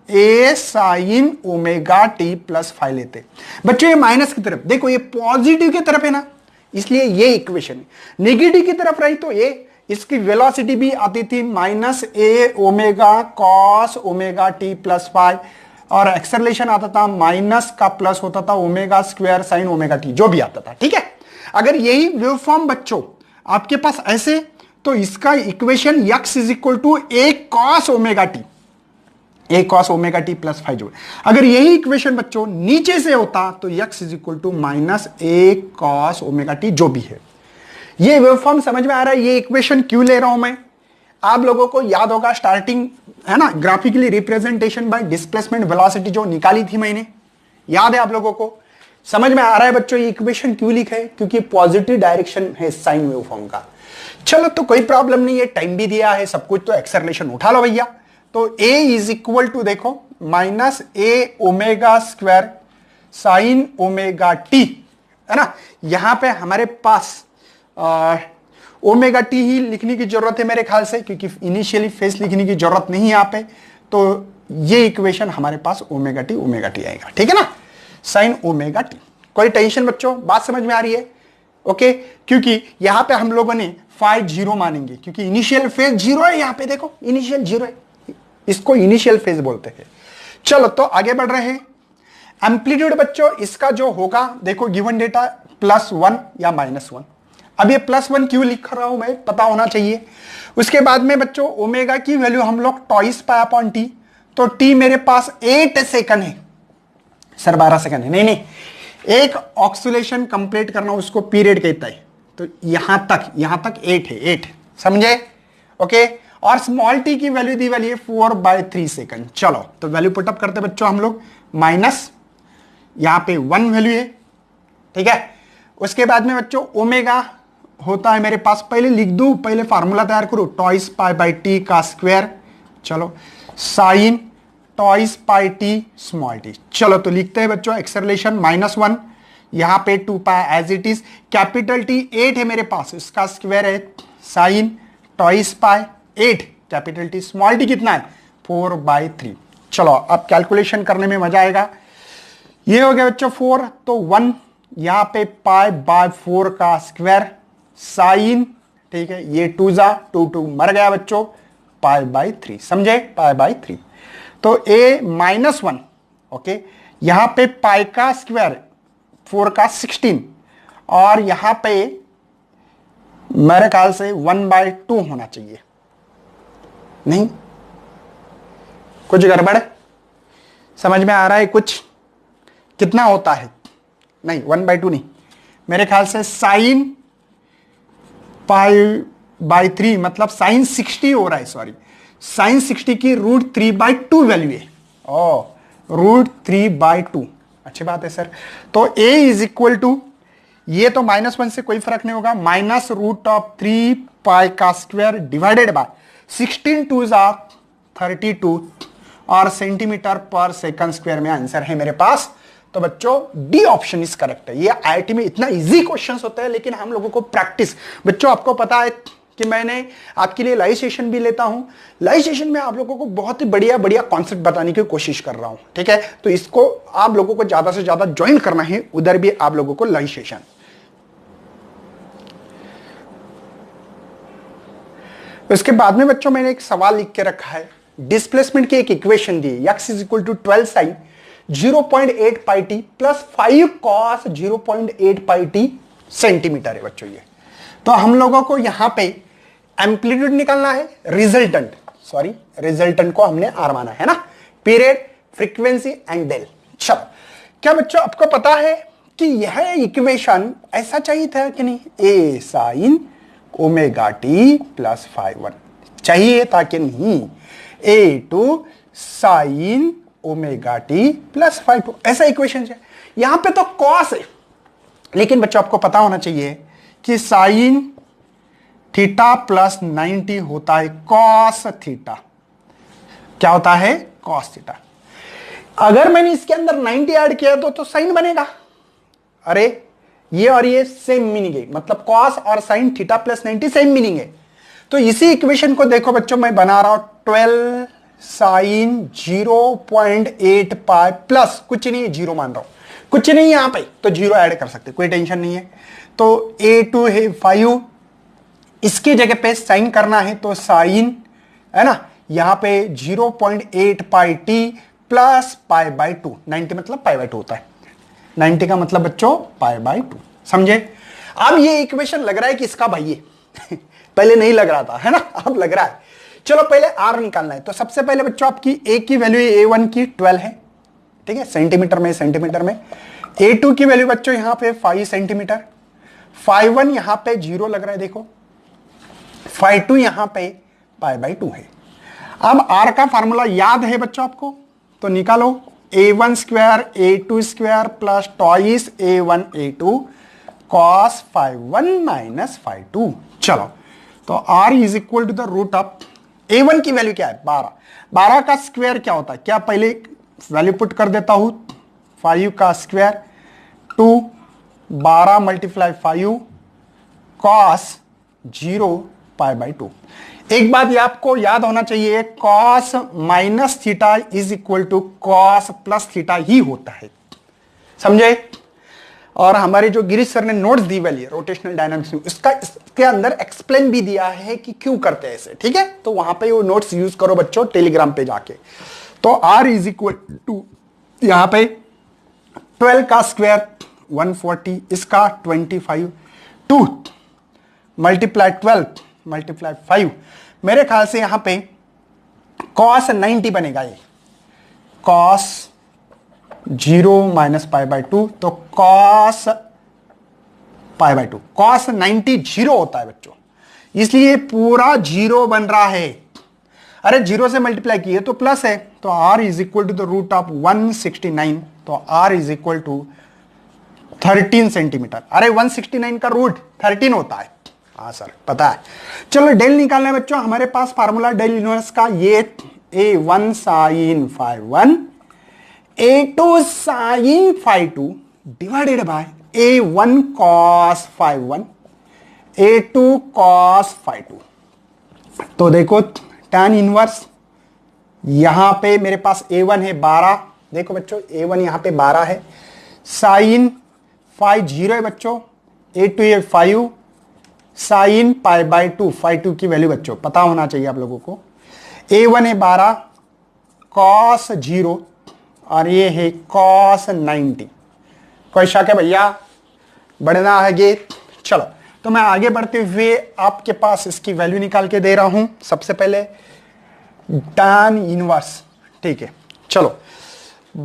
A sine omega T plus five लेते। बच्चों ये माइनस की तरफ देखो, ये पॉजिटिव की तरफ है ना, इसलिए ये इक्वेशन है। नेगेटिव की तरफ रही तो ये इसकी वेलोसिटी भी आती थी minus A omega cos omega T plus five, और एक्सेलरेशन आता था माइनस का प्लस होता था omega square sine omega T, जो भी आता था। ठीक है, अगर यही वेव फॉर्म बच्चों आपके पास ऐसे, तो इसका equation x is equal to a cos omega t, a cos omega T plus five जो। अगर यही इक्वेशन बच्चों नीचे से होता तो x is equal to minus a cos omega T जो भी है। ये वेव फॉर्म समझ में आ रहा है? ये इक्वेशन क्यों ले रहा हूं मैं? आप लोगों को याद होगा स्टार्टिंग है ना, graphically representation bye displacement velocity जो निकाली थी मैंने, याद है आप लोगों को? समझ में आ रहा है बच्चों ये इक्वेशन क्यों लिखा है? क्योंकि पॉजिटिव डायरेक्शन है साइन वेव फॉर्म का। चलो तो कोई प्रॉब्लम नहीं है, टाइम भी दिया है सब कुछ, तो एक्सेलरेशन उठा लो भैया। तो a इज इक्वल टू देखो minus A omega square sine omega T, है ना। यहां पे हमारे पास ओमेगा टी ही लिखने की जरूरत है मेरे ख्याल से, क्योंकि इनिशियली फेस लिखने की जरूरत नहीं है यहां पे। तो ये इक्वेशन हमारे पास ओमेगा टी आएगा, ठीक है ना, साइन ओमेगा टी। कोई टेंशन बच्चों, बात समझ में आ रही है? ओके, क्योंकि यहां पे हम लोगों ने फाइव जीरो मानेंगे, क्योंकि इनिशियल फेज जीरो है। यहां पे देखो इनिशियल जीरो है, इसको इनिशियल फेज बोलते हैं। चलो तो आगे बढ़ रहे हैं। एम्पलीट्यूड बच्चों इसका जो होगा देखो, गिवन डेटा +1 या -1। अब ये +1 क्यों लिख रहा हूं मैं, पता होना चाहिए। उसके बाद में बच्चों ओमेगा की वैल्यू हम लोग टॉइस पाई अपॉन टी, तो टी मेरे पास 8 सेकंड है। सर 12 सेकंड है, नहीं, एक ऑक्सीलेशन कंप्लीट करना उसको पीरियड कहता है। तो यहां तक 8 है, 8 समझे? ओके, और स्मॉल टी की वैल्यू दी वाली है 4/3 सेकंड। चलो तो वैल्यू पुटअप करते बच्चों हम लोग, माइनस यहां पे 1 वैल्यू है, ठीक है। उसके बाद में बच्चों ओमेगा होता है मेरे पास, पहले लिख दूं, पहले फार्मूला तैयार करूं, टॉइस पाई बाई टी का स्क्वायर, चलो sign twice pi T small T. चलो तो लिखते हैं बच्चों एक्सेलरेशन -1, यहां पे 2 pi as it is, capital T 8 है मेरे पास, इसका स्क्वायर है sine twice pi 8, capital T, small T कितना है 4/3। चलो अब कैलकुलेशन करने में मजा आएगा। ये हो गया बच्चों 4, तो 1 यहां पे π/4 का स्क्वायर साइन, ठीक है, ये 2 जा 2 मर गया बच्चों, π/3, समझे, π/3। तो a -1, ओके, यहां पे पाई का स्क्वायर 4 का 16, और यहां पे मेरे ख्याल से 1/2 होना चाहिए, नहीं कुछ गड़बड़ समझ में आ रहा है कुछ? कितना होता है? नहीं 1/2 नहीं, मेरे ख्याल से साइन π/3 मतलब साइन 60 हो रहा है, सॉरी, साइन 60 की √3/2 वैल्यू है। ओ √3/2, अच्छी बात है सर। तो a इज इक्वल टू, ये तो -1 से कोई फर्क नहीं होगा, -√3 पाई का स्क्वायर डिवाइडेड बाय 16 2 32, और सेंटीमीटर पर सेकंड स्क्वायर में आंसर है मेरे पास। तो बच्चों डी ऑप्शन इज करेक्ट है। ये आईआईटी में इतना इजी क्वेश्चंस होता है, लेकिन हम लोगों को प्रैक्टिस, बच्चों आपको पता है कि मैंने आपके लिए लाइव सेशन भी लेता हूं। लाइव सेशन में आप लोगों को बहुत ही बढ़िया बढ़िया कॉन्सेप्ट बताने की कोशिश कर रहा हूं, ठीक है। तो इसको आप लोगों को ज्यादा से ज्यादा ज्वाइन करना है, उधर भी आप लोगों को लाइव सेशन। इसके बाद में बच्चों मैंने एक सवाल लिख के रखा है, डिस्प्लेसमेंट की एक इक्वेशन दी है, x is equal to 12 sine 0.8 pi t plus 5 cos 0.8 pi t centimetre है बच्चों ये। तो हम लोगों को यहां पे एम्पलीट्यूड निकालना है, रिजल्टेंट को हमने आर माना है ना, पीरियड, फ्रीक्वेंसी एंड डेल। चलो क्या बच्चों आपको पता है कि यह इक्वेशन ऐसा चाहिए था कि नहीं, ए साइन ओमेगा टी प्लस 5/1 चाहिए था कि नहीं, a2 sine omega T plus 5, ऐसा इक्वेशन है। यहां पे तो कॉस है, लेकिन बच्चों आपको पता होना चाहिए कि साइन थीटा प्लस 90 होता है कॉस थीटा। क्या होता है? Cos theta. अगर मैंने इसके अंदर 90 ऐड किया तो साइन बनेगा। अरे ये और ये सेम मीनिंग है, मतलब कॉस और sine theta plus 90 same meaning है। तो इसी इक्वेशन को देखो बच्चों, मैं बना रहा हूं 12 साइन 0.8 पाई प्लस कुछ नहीं, जीरो मान रहा हूं, कुछ नहीं यहां पे, तो जीरो ऐड कर सकते, कोई टेंशन नहीं है। तो a2 है 5, इसकी जगह पे साइन करना है तो साइन है ना, यहां पे 0.8 pi t plus pi by 2, 90 मतलब पाई बाई 2 होता है, 90 का मतलब बच्चों पाई बाई 2, समझे। अब ये इक्वेशन लग रहा है कि इसका भाई है पहले नहीं लग रहा था, है ना, अब लग रहा है। चलो पहले आर निकालना है, तो सबसे पहले बच्चों आपकी ए की वैल्यू a1 की 12 है, ठीक है, सेंटीमीटर में। a2 की वैल्यू बच्चों यहां पे 5 सेंटीमीटर, 5.1 यहां पे 0 लग रहा है देखो, 5.2 यहां पे पाई बाई 2 है। अब आर का फार्मूला याद है बच्चों आपको, तो निकालो a1 square a2 square plus twice a1 a2 cos 5.1 minus 5.2। चलो तो r is equal to the root of a1 की वैल्यू क्या है 12, 12 का स्क्वायर क्या होता है, क्या पहले वैल्यू पुट कर देता हूं, 5 का square 2, 12 multiply 5 cos 0 pi by 2। एक बात ये आपको याद होना चाहिए, cos minus theta is equal to cos plus theta ही होता है, समझे। और हमारे जो गिरीश सर ने नोट्स दी वाली रोटेशनल डायनामिक्स में, इसके अंदर एक्सप्लेन भी दिया है कि क्यों करते हैं ऐसे, ठीक है, तो वहां पे वो नोट्स यूज करो बच्चों टेलीग्राम पे जाके। तो r इज इक्वल टू यहां पे 12 का स्क्वायर 140, इसका 25, 2 मल्टीप्लाई 12 मल्टीप्लाई 5, मेरे ख्याल से यहां पे cos 90 बनेगा, ये cos 0 माइनस पाई बाई 2, तो cos पाई बाई 2, cos 90 0 होता है बच्चों, इसलिए पूरा 0 बन रहा है। अरे 0 से मल्टीप्लाई किए तो प्लस है, तो r is equal to the root of 169, तो r is equal to 13 centimetre. अरे 169 का रूट 13 होता है, हाँ सर पता है। चलो डेल निकालना है बच्चों, हमारे पास फार्मूला डेल इनवर्स का, ये a1 sine 5.1 a2 sine 5.2 divided by a1 cos 5.1 a2 cos 5.2। तो देखो tan इनवर्स, यहां पे मेरे पास a1 है 12, देखो बच्चों a1 यहां पे 12 है, साइन 5 0 है बच्चों, a2 है 5, साइन पाई बाई 2, 5.2 की वैल्यू बच्चों पता होना चाहिए आप लोगों को, a1 है 12 cos 0 और ये है cos 90। कोई शक है भैया, बढ़ना है आगे। चलो तो मैं आगे बढ़ते हुए आपके पास इसकी वैल्यू निकाल के दे रहा हूं। सबसे पहले tan इनवर्स, ठीक है, चलो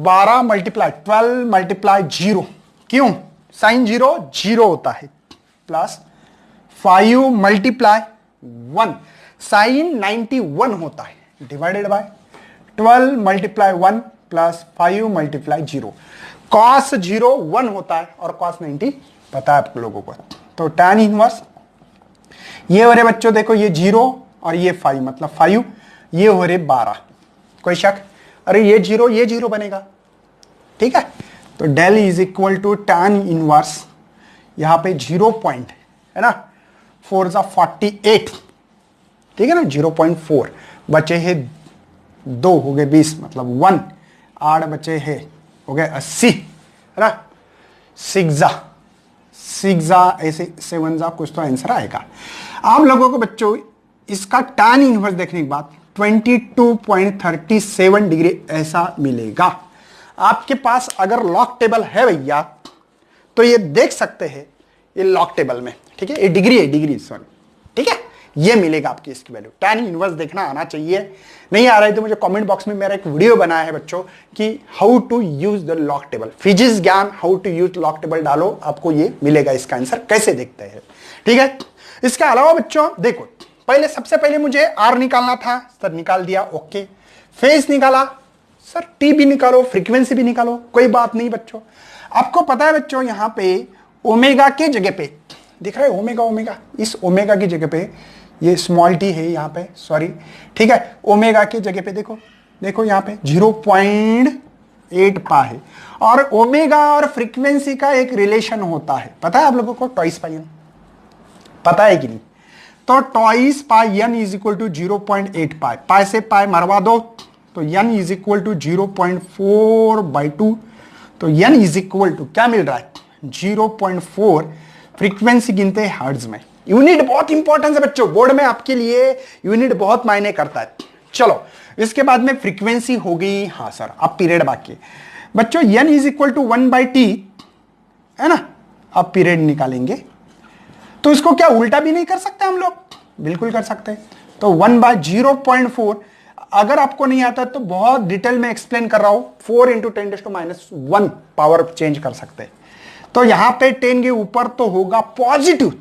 12 मल्टीप्लाई 12 मल्टीप्लाई 0, क्यों साइन 0 0 होता है, प्लस 5 मल्टीप्लाई 1 साइन 91 होता है, divided by 12 multiply 1 plus 5 multiply 0, cos 0 1 होता है और cos 90 पता है आप लोगों को। तो tan इनवर्स ये हो रहे बच्चों, देखो ये 0 और ये 5 मतलब 5, ये हो रहे 12, कोई शक, अरे ये 0 बनेगा, ठीक है। तो del is equal to tan inverse, यहां पे 0 पॉइंट है ना, 4 48, ठीक है ना, 0.4 बचे है 2 हो गए 20 मतलब 1, 8 बचे है हो गए 80, है ना, 6 ऐसे 7 कुछ तो आंसर आएगा। आप लोगों को बच्चों इसका tan इनवर्स देखने के बाद 22.37 डिग्री ऐसा मिलेगा। आपके पास अगर लॉग टेबल है भैया तो ये देख सकते हैं, ये लॉग टेबल में, ठीक है, ये डिग्री सॉरी, ठीक है, ये मिलेगा आपकी इसकी वैल्यू। tan इनवर्स देखना आना चाहिए, नहीं आ रहा है तो मुझे कमेंट बॉक्स में मेरा एक वीडियो बनाया है बच्चों कि how to use the log table, physics ज्ञान how to use log table डालो, आपको ये मिलेगा इसका आंसर कैसे देखते हैं, ठीक है। इसके अलावा बच्चों देखो, पहले सबसे पहले मुझे आर निकालना था सर, निकाल दिया, ओके, फेज निकाला सर, टी भी निकालो, फ्रीक्वेंसी भी निकालो, कोई बात नहीं बच्चों। आपको पता है बच्चों यहां पे ओमेगा के जगह पे दिख रहा है, ओमेगा, इस ओमेगा की जगह पे ये स्मॉल टी है यहां पे, सॉरी, ठीक है, ओमेगा की जगह पे देखो यहाँ पे 8 पा है। और ओमेगा और फ्रीक्वेंसी का एक रिलेशन होता है, पता है आप लोगों को, ट्वाइस पाई एन, पता है कि नहीं? तो twice pi n is equal to 0.8 pi, pi से पाई मरवा दो तो एन इज इक्वल टू 0.4/2, तो एन इज इक्वल टू क्या मिल रहा है 0.4। फ्रीक्वेंसी गिनते हैं हर्ट्ज में। यूनिट बहुत इंपॉर्टेंट है बच्चों, बोर्ड में आपके लिए यूनिट बहुत मायने करता है। चलो इसके बाद में फ्रीक्वेंसी हो गई, हाँ सर अब पीरियड बाकी है बच्चों। N is equal to 1/t है ना, अब पीरियड निकालेंगे तो इसको क्या उल्टा भी नहीं कर सकते हम लोग? बिल्कुल कर सकते हैं। तो 1/0.4, अगर आपको नहीं आता तो बहुत डिटेल में एक्सप्लेन कर रहा हूं, 4 × 10⁻1 पावर चेंज कर सकते हैं। तो यहां पे 10 के ऊपर तो होगा पॉजिटिव,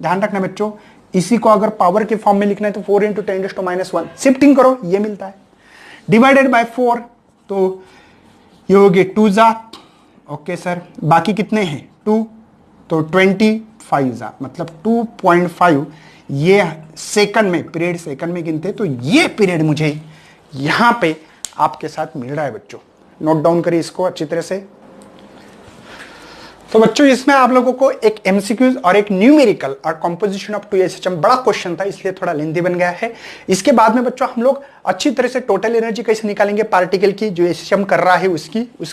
ध्यान रखना बच्चों। इसी को अगर पावर के फॉर्म में लिखना है तो 4 × 10⁻1 शिफ्टिंग करो, ये मिलता है, डिवाइडेड बाय 4, तो ये हो गए 2 जा, ओके सर, बाकी कितने हैं 2, तो 25 जा, मतलब 2.5 ये सेकंड में, पीरियड सेकंड में गिनते, तो ये पीरियड मुझे यहां पे आपके साथ मिल रहा है बच्चों। नोट डाउन करिए इसको अच्छी तरह से। तो बच्चों इसमें आप लोगों को एक एमसीक्यूज और एक न्यूमेरिकल और कंपोजिशन ऑफ 2SHM बड़ा क्वेश्चन था, इसलिए थोड़ा लेंथी बन गया है। इसके बाद में बच्चों हम लोग अच्छी तरह से टोटल एनर्जी कैसे निकालेंगे पार्टिकल की, जो SHM कर रहा है उसकी, उसके